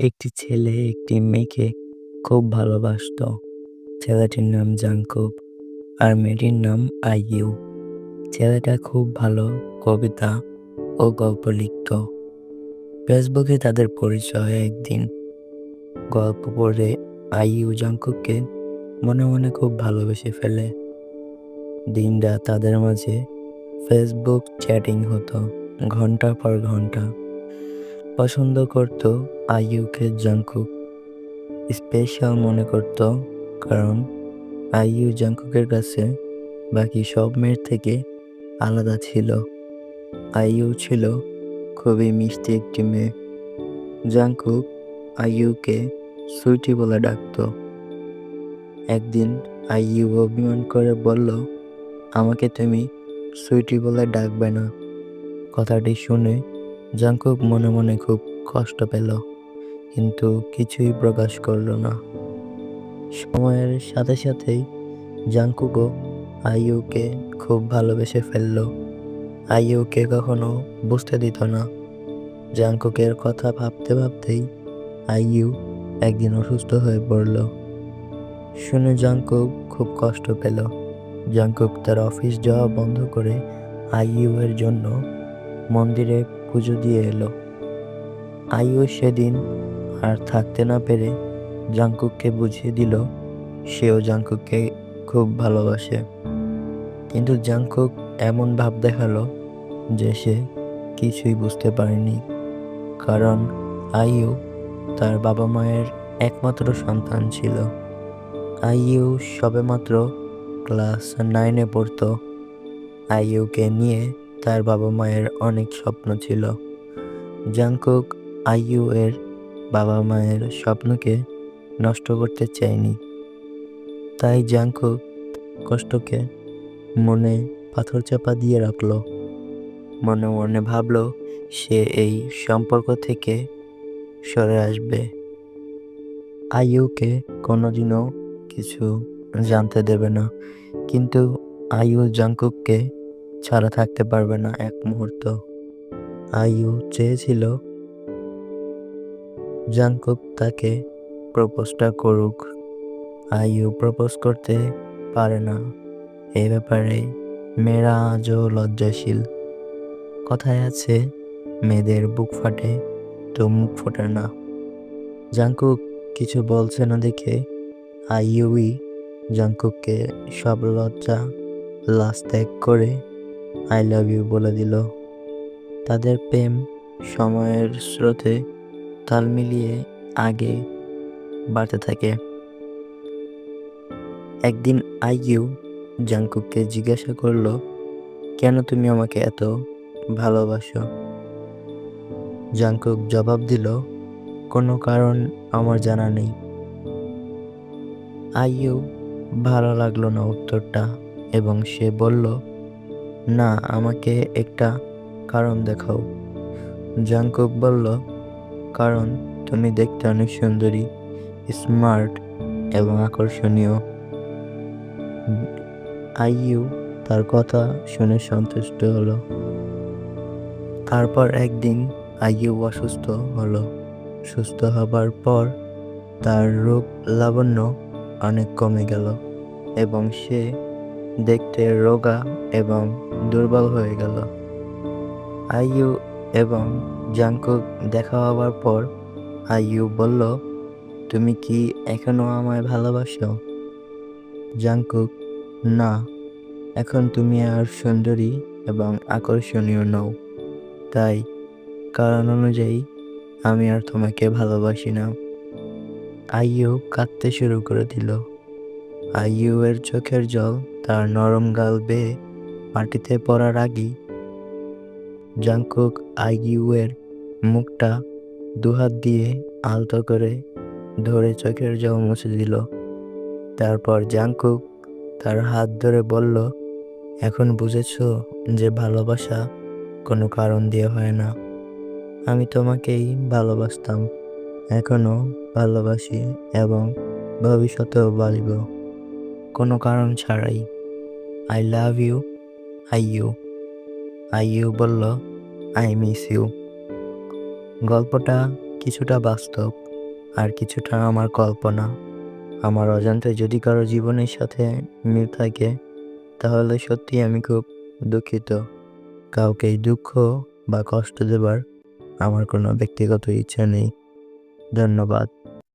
একটি ছেলে একটি মেয়েকে খুব ভালোবাসতো। ছেলেটির নাম জাংকুক আর মেয়েটির নাম আইইউ। ছেলেটা খুব ভালো কবিতা ও গল্প লিখত। ফেসবুকে তাদের পরিচয় হয় একদিন। গল্প পড়ে আইইউ জাংকুককে মনে মনে খুব ভালোবেসে ফেলে। দিনরাত তাদের মাঝে ফেসবুক চ্যাটিং হতো ঘন্টার পর ঘন্টা। পছন্দ করত আইইউকে জাংকুক, স্পেশাল মনে করত, কারণ আইইউ জাংকুকের কাছে বাকি সব মেয়ের থেকে আলাদা ছিল। আইইউ ছিল খুবই মিষ্টি একটি মেয়ে। জাংকুক আইইউকে সুইটি বলে ডাকতো। একদিন আইইউ অভিমান করে বলল, আমাকে তুমি সুইটি বলে ডাকবে না। কথাটি শুনে জাংকুক মনে মনে খুব কষ্ট পেল, কিন্তু কিছুই প্রকাশ করলো না। সময়ের সাথে সাথেই জাংকুকও আইইউকে খুব ভালোবেসে ফেলল। আইইউকে কখনো বুঝতে দিত না। জাংকুকের কথা ভাবতে ভাবতেই আইইউ একদিন অসুস্থ হয়ে পড়ল। শুনে জাংকুক খুব কষ্ট পেল। জাংকুক তার অফিস যাওয়া বন্ধ করে আইইউ এর জন্য মন্দিরে পুজো দিয়ে এলো। আইইউ সেদিন আর থাকতে না পেরে জাংকুককে বুঝিয়ে দিল সেও জাংকুককে খুব ভালোবাসে। কিন্তু জাংকুক এমন ভাব দেখালো যে সে কিছুই বুঝতে পারেনি, কারণ আইইউ তার বাবা মায়ের একমাত্র সন্তান ছিল। আইইউ সবেমাত্র ক্লাস 9-এ পড়তো। আইইউকে নিয়ে তার বাবা মায়ের অনেক স্বপ্ন ছিল। জাংকুক আইইউ এর বাবা মায়ের স্বপ্নকে নষ্ট করতে চায়নি। তাই জাংকুক কষ্টকে মনে পাথর চাপা দিয়ে রাখলো। মনে মনে ভাবলো সে এই সম্পর্ক থেকে সরে আসবে। আইইউকে কোনোদিনও কিছু জানতে দেবে না, কিন্তু আইইউ জাংকুককে ছাড়া থাকতে পারবে না এক মুহূর্ত। আইইউ চেয়েছিল জাংকুক তাকে প্রপোজটা করুক। আইইউ প্রপোজ করতে পারে না। এ ব্যাপারে মেয়েরা আজও লজ্জাশীল। কথায় আছে, মেয়েদের বুক ফাটে তো মুখ ফোটে না। জাংকুক কিছু বলছে না দেখে আইইউই জাংকুককে সব লজ্জা লাজ ত্যাগ করে আই লাভ ইউ বলে দিল। তাদের প্রেম সময়ের স্রোতে তাল মিলিয়ে আগে বাড়তে থাকে। একদিন আইইউ জাংকুককে জিজ্ঞাসা করলো, কেন তুমি আমাকে এত ভালোবাসো? জাংকুক জবাব দিল, কোনো কারণ আমার জানা নেই। আইইউ ভালো লাগলো না উত্তরটা, এবং সে বলল, না, আমাকে একটা কারণ দেখাও। জাংকুক বলল, কারণ তুমি দেখতে অনেক সুন্দরী, স্মার্ট এবং আকর্ষণীয়। আইইউ তার কথা শুনে সন্তুষ্ট হলো। তারপর একদিন আইইউ অসুস্থ হলো। সুস্থ হবার পর তার রূপ লাবণ্য অনেক কমে গেল এবং সে দেখতে রোগা এবং দুর্বল হয়ে গেল। আইইউ এবং জাংকুক দেখা হবার পর আইইউ বলল, তুমি কি এখনো আমায় ভালোবাসো? জাংকুক, না, এখন তুমি আর সুন্দরী এবং আকর্ষণীয় নও, তাই কারণ অনুযায়ী আমি আর তোমাকে ভালোবাসি না। আইইউ কাঁদতে শুরু করে দিল। আইইউ এর চোখের জল তার নরম গাল বেয়ে মাটিতে পড়ার আগেই জাংকুক আইইউ এর মুখটা দুহাত দিয়ে আলতো করে ধরে চোখের জল মুছে দিল। তারপর জাংকুক তার হাত ধরে বলল, এখন বুঝেছো যে ভালোবাসা কোনো কারণ দিয়ে হয় না। আমি তোমাকেই ভালোবাসতাম, এখনো ভালোবাসি এবং ভবিষ্যতেও বাসব, কোনো কারণ ছাড়াই। I love you IU. IU বলল, আই মিস ইউ। গল্পটা কিছুটা বাস্তব, আর কিছুটা আমার কল্পনা। আমার অজান্তে যদি কারো জীবনের সাথে মিল থাকে, তাহলে সত্যিই আমি খুব দুঃখিত। কাউকেই দুঃখ বা কষ্ট দেবার আমার কোনো ব্যক্তিগত ইচ্ছা নেই। ধন্যবাদ।